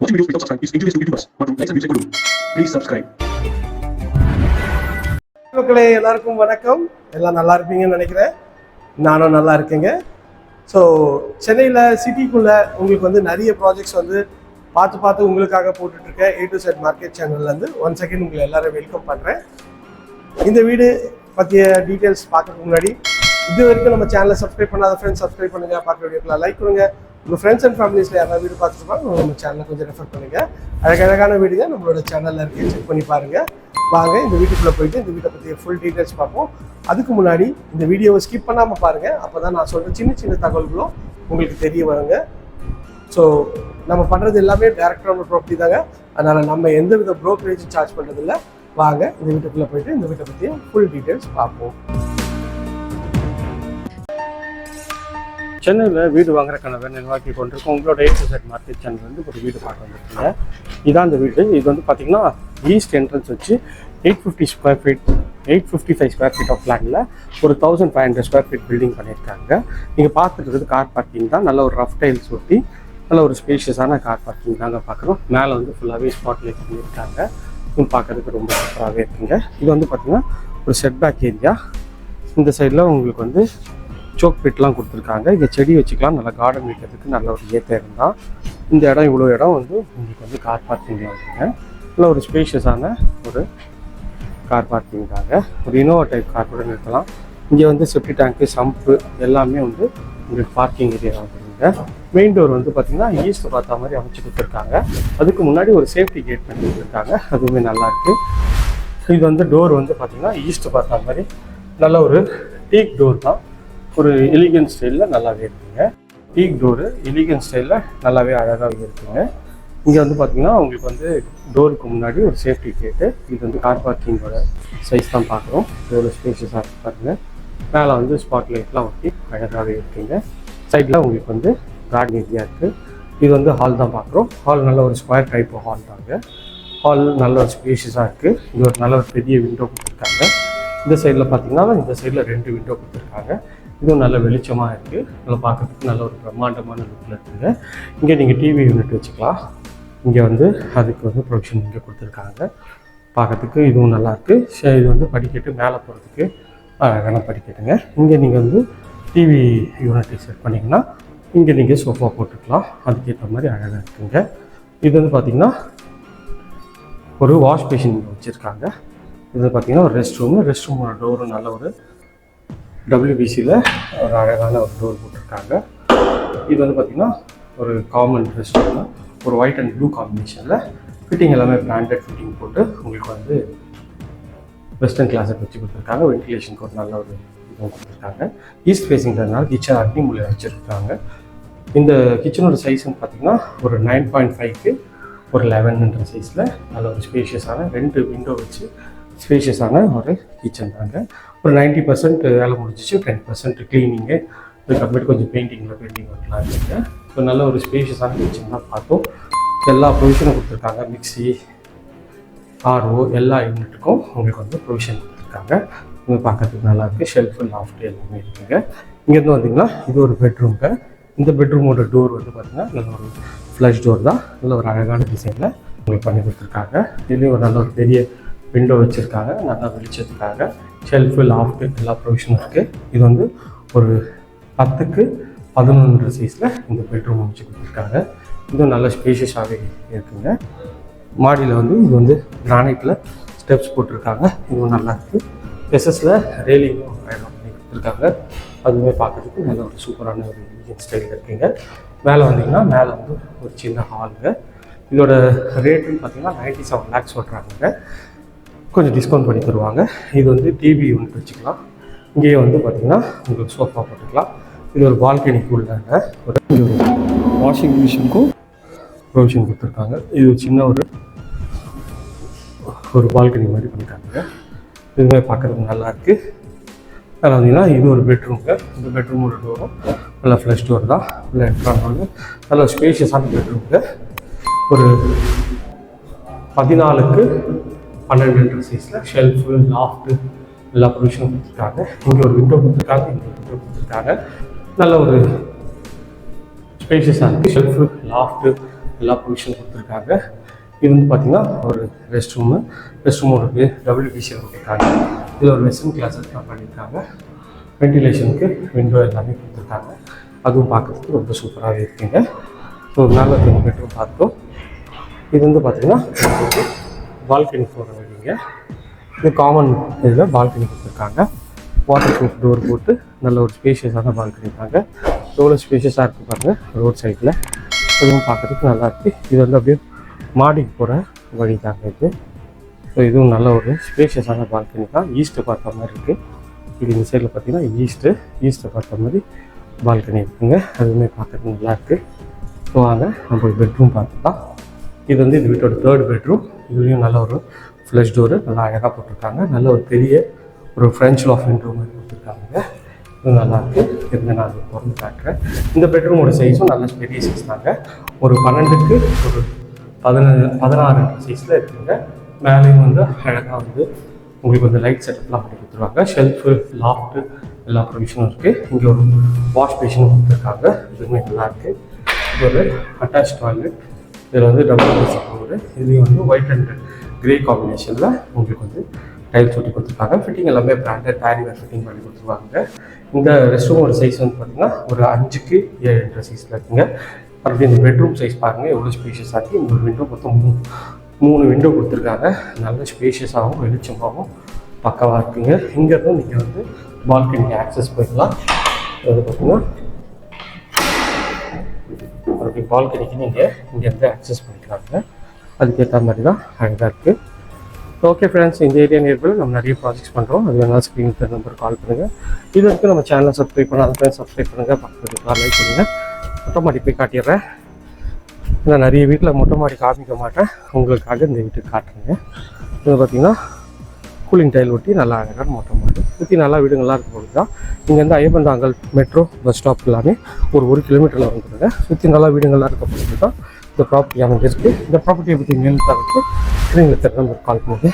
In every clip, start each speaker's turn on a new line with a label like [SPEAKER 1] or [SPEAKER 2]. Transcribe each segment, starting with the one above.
[SPEAKER 1] Watching videos without subscribe is injurious to YouTubers. மற்றும் likes and views கொடுங்க. Please subscribe.
[SPEAKER 2] மக்களே எல்லாருக்கும் வணக்கம். எல்லாம் நல்லா இருப்பீங்கன்னு நினைக்கிறேன். நானும் நல்லா இருக்கேங்க. ஸோ சென்னையில் சிட்டிக்குள்ளே உங்களுக்கு வந்து நிறைய ப்ராஜெக்ட்ஸ் வந்து பார்த்து உங்களுக்காக போட்டுட்ருக்கேன். A to Z மார்க்கெட் சேனல்லேருந்து ஒன் செகண்ட் உங்களை எல்லாரும் வெல்கம் பண்ணுறேன். இந்த வீடு பற்றிய டீட்டெயில்ஸ் பார்க்கறதுக்கு முன்னாடி இது வரைக்கும் நம்ம சேனலை சப்ஸ்கிரைப் பண்ணாத ஃப்ரெண்ட்ஸ் சப்ஸ்கிரைப் பண்ணுங்கள். பார்க்குற வீடியோக்கெல்லாம் லைக் கொடுங்க. உங்கள் ஃப்ரெண்ட்ஸ் அண்ட் ஃபேமிலிஸில் யாராவது வீடு பார்த்துருப்பாங்க நம்ம சேனலை கொஞ்சம் ரெஃபர் பண்ணுங்கள். அழகழகான வீடுங்க நம்மளோட சேனலில் இருக்குது, செக் பண்ணி பாருங்கள். வாங்க இந்த வீட்டுக்குள்ளே போயிட்டு இந்த வீட்டை பற்றிய ஃபுல் டீட்டெயில்ஸ் பார்ப்போம். அதுக்கு முன்னாடி இந்த வீடியோவை ஸ்கிப் பண்ணாமல் பாருங்கள். அப்போ தான் நான் சொல்கிற சின்ன தகவல்களும் உங்களுக்கு தெரிய வருங்க. ஸோ நம்ம பண்ணுறது எல்லாமே டேரக்ட் ஓனர் ப்ராப்பர்ட்டி தாங்க. அதனால் நம்ம எந்த வித ப்ரோக்கரேஜும் சார்ஜ் பண்ணுறதில்ல. வாங்க இந்த வீட்டுக்குள்ளே போயிட்டு இந்த வீட்டை பற்றிய ஃபுல் டீட்டெயில்ஸ் பார்ப்போம். சென்னையில் வீடு வாங்குற கனவை நிர்வாகி கொண்டிருக்கோம். உங்களோட A to Z market channel வந்து ஒரு வீடு பார்க்க வந்துருக்குங்க. இதான் அந்த வீடு. இது வந்து பார்த்தீங்கன்னா ஈஸ்ட் என்ட்ரன்ஸ் வச்சு 850 square feet 855 square feet of லேண்டில் ஒரு 1500 ஸ்கொயர் ஃபீட் பில்டிங் பண்ணியிருக்காங்க. நீங்கள் பார்த்துட்டு கார் பார்க்கிங் தான். நல்ல ஒரு ரஃப் டைல்ஸ் ஒட்டி நல்ல ஒரு ஸ்பேஷியஸான கார் பார்க்கிங் தாங்க பார்க்குறோம். மேலே வந்து ஃபுல்லாகவே ஸ்பாட் லைட் பண்ணியிருக்காங்க. பார்க்கறதுக்கு ரொம்ப சூப்பராகவே இருக்குங்க. இது வந்து பார்த்திங்கன்னா ஒரு செட்பேக் ஏரியா. இந்த சைடில் உங்களுக்கு வந்து சோக் பிட்லாம் கொடுத்துருக்காங்க. இங்கே செடி வச்சுக்கலாம். நல்லா கார்டன் வைக்கிறதுக்கு நல்ல ஒரு ஏற்ற இடம் தான். இந்த இடம் இவ்வளோ இடம் வந்து உங்களுக்கு வந்து கார் பார்க்கிங்கில் வந்துங்க. நல்ல ஒரு ஸ்பேஷியஸான ஒரு கார் பார்க்கிங் தாங்க. ஒரு இனோவா டைப் கார் கூட நிறுத்தலாம். இங்கே வந்து செப்டி டேங்க்கு, சம்பு எல்லாமே வந்து உங்களுக்கு பார்க்கிங் ஏரியா வந்துருங்க. மெயின் டோர் வந்து பார்த்திங்கன்னா ஈஸ்ட் பார்த்த மாதிரி அமைச்சு கொடுத்துருக்காங்க. அதுக்கு முன்னாடி ஒரு சேஃப்டி கேட் பண்ணி கொடுத்துருக்காங்க. அதுவுமே நல்லாயிருக்கு. இது வந்து டோர் வந்து பார்த்திங்கன்னா ஈஸ்ட் பார்த்த மாதிரி நல்ல ஒரு டீக் டோர் தான். ஒரு எலிகன்ட் ஸ்டைலில் நல்லாவே இருக்குங்க. டீக் டோரு எலிகன்ட் ஸ்டைலில் நல்லாவே அழகாகவே இருக்குங்க. இங்கே வந்து பார்த்திங்கன்னா உங்களுக்கு வந்து டோருக்கு முன்னாடி ஒரு சேஃப்டி கேட்டு. இது வந்து கார் பார்க்கிங்கோட சைஸ் தான் பார்க்குறோம். ஒரு ஸ்பேஷியஸாக இருக்கு பாருங்கள். மேலே வந்து ஸ்பாட் லைட்லாம் ஒட்டி அழகாகவே இருக்குங்க. சைடில் உங்களுக்கு வந்து கார்டன் ஏரியா இருக்குது. இது வந்து ஹால் தான் பார்க்குறோம். ஹால் நல்ல ஒரு ஸ்கொயர் டைப் ஹால் தாங்க. ஹால் நல்ல ஒரு ஸ்பேஷியஸாக இருக்குது. இது ஒரு நல்ல ஒரு பெரிய விண்டோ கொடுத்துருக்காங்க. இந்த சைடில் பார்த்திங்கன்னா இந்த சைடில் 2 விண்டோ கொடுத்துருக்காங்க. இதுவும் நல்ல வெளிச்சமாக இருக்குது. நல்லா பார்க்குறதுக்கு நல்ல ஒரு பிரம்மாண்டமான லுக்கில் இருக்குங்க. இங்கே நீங்கள் டிவி யூனிட் வச்சுக்கலாம். இங்கே வந்து அதுக்கு வந்து ப்ரொவிஷன் இங்கே கொடுத்துருக்காங்க. பார்க்குறதுக்கு இதுவும் நல்லாயிருக்கு. இது வந்து படிக்கட்டு மேலே போகிறதுக்கு அழகான படிக்கட்டுங்க. இங்கே நீங்கள் வந்து டிவி யூனிட் செட் பண்ணிங்கன்னா இங்கே நீங்கள் சோஃபா போட்டுக்கலாம். அதுக்கேற்ற மாதிரி அழகாக இருக்குங்க. இது வந்து பார்த்திங்கன்னா ஒரு வாஷ் பேஷன் வச்சுருக்காங்க. இது வந்து பார்த்திங்கன்னா ஒரு ரெஸ்ட் ரூமோட டோரும் நல்ல ஒரு WBCயில் ஒரு அழகான ஒரு டோர் போட்டிருக்காங்க. இது வந்து பார்த்திங்கன்னா ஒரு காமன் ரெஸ்ட் ரூம். ஒரு ஒயிட் அண்ட் ப்ளூ காம்பினேஷனில் ஃபிட்டிங் எல்லாமே பிராண்டட் ஃபிட்டிங் போட்டு உங்களுக்கு வந்து வெஸ்டர்ன் கிளாஸை வச்சு கொடுத்துருக்காங்க. வென்டிலேஷனுக்கு ஒரு நல்ல ஒரு இதுவும் கொடுத்துருக்காங்க. ஈஸ்ட் ஃபேஸிங்கிறதுனால கிச்சன் அக்னி மூலையை வச்சுருக்காங்க. இந்த கிச்சனோட சைஸ்ன்னு பார்த்திங்கன்னா ஒரு 9.5க்கு ஒரு 11 சைஸில் நல்ல ஒரு ஸ்பேஷியஸான 2 விண்டோ வச்சு ஸ்பேஷியஸான ஒரு கிச்சன் தாங்க. ஒரு 90% வேலை முடிஞ்சிச்சு. 10% க்ளீனிங்கு, அதுக்கப்புறமேட்டு கொஞ்சம் பெயிண்டிங் ஒர்க்லாம் இருக்குங்க. ஸோ நல்ல ஒரு ஸ்பேஷியஸான கிச்சன் தான் பார்த்தோம். எல்லா ப்ரொவிஷனும் கொடுத்துருக்காங்க. மிக்ஸி, RO எல்லா யூனிட்டுக்கும் உங்களுக்கு வந்து ப்ரொவிஷன் கொடுத்துருக்காங்க. இது பார்க்கறதுக்கு நல்லாயிருக்கு. ஷெல்ஃபு, லாஃப்ட் எல்லாமே இருக்குங்க. இங்கேருந்து வந்திங்கன்னா இது ஒரு பெட்ரூம்ங்க. இந்த பெட்ரூமோட டோர் வந்து பார்த்திங்கன்னா நல்ல ஒரு ஃப்ளஷ் டோர் தான். நல்ல ஒரு அழகான டிசைனில் உங்களுக்கு பண்ணி கொடுத்துருக்காங்க. இதுலேயும் ஒரு நல்ல ஒரு பெரிய விண்டோ வச்சுருக்காங்க. நல்லா வெளிச்சத்துக்காக ஷெல்ஃபு, லாஃப்ட்டு எல்லா ப்ரொவிஷனும் இருக்குது. இது வந்து ஒரு 10க்கு 11 சைஸில் இந்த பெட்ரூம் அமைச்சு கொடுத்துருக்காங்க. இதுவும் நல்ல ஸ்பேஷியஸாகவே இருக்குங்க. மாடியில் வந்து இது வந்து கிரானைட்டில் ஸ்டெப்ஸ் போட்டிருக்காங்க. இதுவும் நல்லாயிருக்கு. எஸ்எஸில் ரெயிலிங்கும் பண்ணி கொடுத்துருக்காங்க. அதுவுமே பார்க்குறதுக்கு நல்ல ஒரு சூப்பரான ஒரு ஸ்டைல் இருக்குங்க. மேலே வந்தீங்கன்னா மேலே வந்து ஒரு சின்ன ஹாலுங்க. இதோட ரேட்டுன்னு பார்த்தீங்கன்னா 97 lakhs சொல்கிறாங்க. கொஞ்சம் டிஸ்கவுண்ட் பண்ணி தருவாங்க. இது வந்து டிவி யூனிட் வச்சுக்கலாம். இங்கேயே வந்து பார்த்திங்கன்னா உங்களுக்கு சோஃபா போட்டுக்கலாம். இது ஒரு பால்கனிக்கு உள்ளாங்க. ஒரு வாஷிங் மிஷினுக்கும் ப்ரொவிஷன் கொடுத்துருக்காங்க. இது சின்ன ஒரு பால்கனி மாதிரி பண்ணிட்டாங்க. இதுவுமே பார்க்குறதுக்கு நல்லாயிருக்கு. அதில் வந்தீங்கன்னா இது ஒரு பெட்ரூம்ங்க. இந்த பெட்ரூமோட டோரும் நல்லா ஃப்ளஷ் டோர் தான். நல்லா என்ட்ரானு நல்ல ஸ்பேஷியஸான பெட்ரூம்ங்க. ஒரு 14க்கு 12 சைஸில் ஷெல்ஃபு, லாஃப்ட்டு எல்லா ப்ரொவிஷனும் கொடுத்துருக்காங்க. இங்கே ஒரு விண்டோ கொடுத்துருக்காங்க. இங்கே ஒரு விண்டோ கொடுத்துருக்காங்க. நல்ல ஒரு ஸ்பேஷியஸாக இருக்குது. ஷெல்ஃபு, லாஃப்ட்டு எல்லா ப்ரொவிஷனும் கொடுத்துருக்காங்க. இது வந்து பார்த்தீங்கன்னா ஒரு ரெஸ்ட் ரூமும் இருக்குது, WBC கொடுத்துருக்காங்க. இதில் ஒரு வெஸ்டர்ன் கிளாஸஸ் பண்ணியிருக்காங்க. வென்டிலேஷனுக்கு விண்டோ எல்லாமே கொடுத்துருக்காங்க. அதுவும் பார்க்குறதுக்கு ரொம்ப சூப்பராகவே இருக்குங்க. ஸோ மேலே 2 பெட்ரூம் பார்த்தோம். இது வந்து பார்த்திங்கன்னா பால்கனி போகிற வழிங்க. இது காமன் இதில் பால்கனி கொடுத்துருக்காங்க. வாட்டர் ப்ரூஃப் டோர் போட்டு நல்ல ஒரு ஸ்பேஷியஸான பால்கனி இருக்காங்க. எவ்வளோ ஸ்பேஷியஸாக இருக்குது பாருங்கள் ரோட் சைடில். அதுவும் பார்க்குறதுக்கு நல்லாயிருக்கு. இது வந்து அப்படியே மாடிக்கு போகிற வழி தாங்க இது. ஸோ இதுவும் நல்ல ஒரு ஸ்பேஷியஸான பால்கனி தான். ஈஸ்ட்டு பார்த்த மாதிரி இருக்குது. இது இந்த சைடில் பார்த்தீங்கன்னா ஈஸ்ட்டை பார்த்த மாதிரி பால்கனி இருக்குங்க. அதுவுமே பார்க்குறதுக்கு நல்லாயிருக்கு. ஸோ வாங்க நம்ம போய் பெட்ரூம் பார்த்துக்கலாம். இது வந்து இந்த வீட்டோட 3rd பெட்ரூம். இதுலேயும் நல்ல ஒரு ஃப்ளஷ் டோரு நல்லா அழகாக போட்டிருக்காங்க. நல்ல ஒரு பெரிய ஒரு ஃப்ரெஞ்ச் லாஃப்ட் விண்டோ மாதிரி கொடுத்துருக்காங்க. இது நல்லாயிருக்கு. இருந்து நான் அதை திறந்து காட்டுறேன். இந்த பெட்ரூமோட சைஸும் நல்ல பெரிய சைஸ் தாங்க. ஒரு 12க்கு ஒரு 16 சைஸில் இருக்குங்க. மேலேயும் வந்து அழகாக வந்து உங்களுக்கு வந்து லைட் செட்டப்லாம் பண்ணி கொடுத்துருவாங்க. ஷெல்ஃபு, லாஃப்ட்டு எல்லா ப்ரொவிஷனும் இருக்குது. இங்கே ஒரு வாஷ் பேஷனும் கொடுத்துருக்காங்க. இதுவுமே நல்லாயிருக்கு. இது ஒரு அட்டாச் டாய்லெட். இதில் வந்து WBC டோரு. இதுலேயும் வந்து ஒயிட் அண்ட் கிரே காம்பினேஷனில் உங்களுக்கு வந்து டைல்ஸ் ஒட்டி கொடுத்துருக்காங்க. ஃபிட்டிங் எல்லாமே பிராண்டட் பேரிவேர் ஃபிட்டிங் பண்ணி கொடுத்துருவாங்க. இந்த ரெஸ்ட் ரூமோட சைஸ் வந்து பார்த்திங்கன்னா ஒரு 5க்கு 7 சைஸில் இருக்குங்க. அப்படி இந்த பெட்ரூம் சைஸ் பாருங்கள் எவ்வளோ ஸ்பேஷியஸாக இருக்குது. இந்த ஒரு விண்டோ மொத்தம் 3 விண்டோ கொடுத்துருக்காங்க. நல்ல ஸ்பேஷியஸாகவும் வெளிச்சமாகவும் பக்காவாக இருக்குங்க. இங்கேருந்து நீங்கள் வந்து பால்கனிக்கு ஆக்சஸ் போயிடலாம். அது பார்த்திங்கன்னா அப்படி பால்கனிக்கு நீங்கள் இங்கேருந்து ஆக்சஸ் பண்ணிக்கலாங்க. அதுக்கேற்ற மாதிரி தான் அழகாக இருக்குது. ஓகே ஃப்ரெண்ட்ஸ், இந்த ஏரியா நேர்பில் நம்ம நிறைய ப்ராஜெக்ட்ஸ் பண்ணுறோம். அது வேணாலும் ஸ்க்ரீன் தர நம்பர் கால் பண்ணுங்கள். இது வரைக்கும் நம்ம சேனலை சப்ஸ்கிரைப் பண்ணாத ஃப்ரெண்ட்ஸ் சப்ஸ்கிரைப் பண்ணுங்கள். பக்கத்துக்கு லைக் பண்ணுங்கள். மொட்டை மாடி போய் காட்டிடுறேன். நான் நிறைய வீட்டில் மொட்டை மாடி காமிக்க மாட்டேன், உங்களுக்காக இந்த வீட்டுக்கு காட்டுறேங்க. இது பார்த்திங்கன்னா கூலிங் டைல் ஒட்டி நல்லா அழகான மொட்டை மாடி சுற்றி நல்லா வீடுங்கள்லாம் இருக்கும் போது தான். இங்கேருந்து ஐயப்பந்தாங்கல் மெட்ரோ பஸ் ஸ்டாப் எல்லாமே ஒரு 1 கிலோமீட்டரில் வந்துடுங்க. சுற்றி நல்லா வீடுங்கள்லாம் இருக்க போது தான் இந்த ப்ராப்பர்ட்டி அமைஞ்சிருக்கு. இந்த ப்ராப்பர்ட்டியை பற்றி மேலும் தவிர்த்து ஸ்க்ரீனில் தர நம்பர் கால் பண்ணுங்க.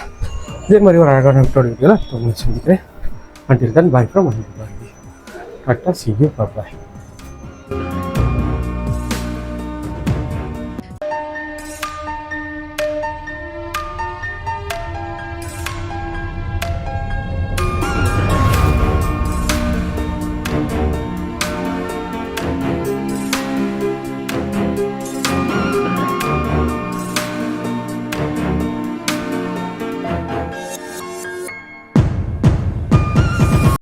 [SPEAKER 2] இதே மாதிரி ஒரு அழகான வீடியோவில் உங்களை சந்திக்கிறேன். Until then, bye from Anil. Tata, see you, bye bye.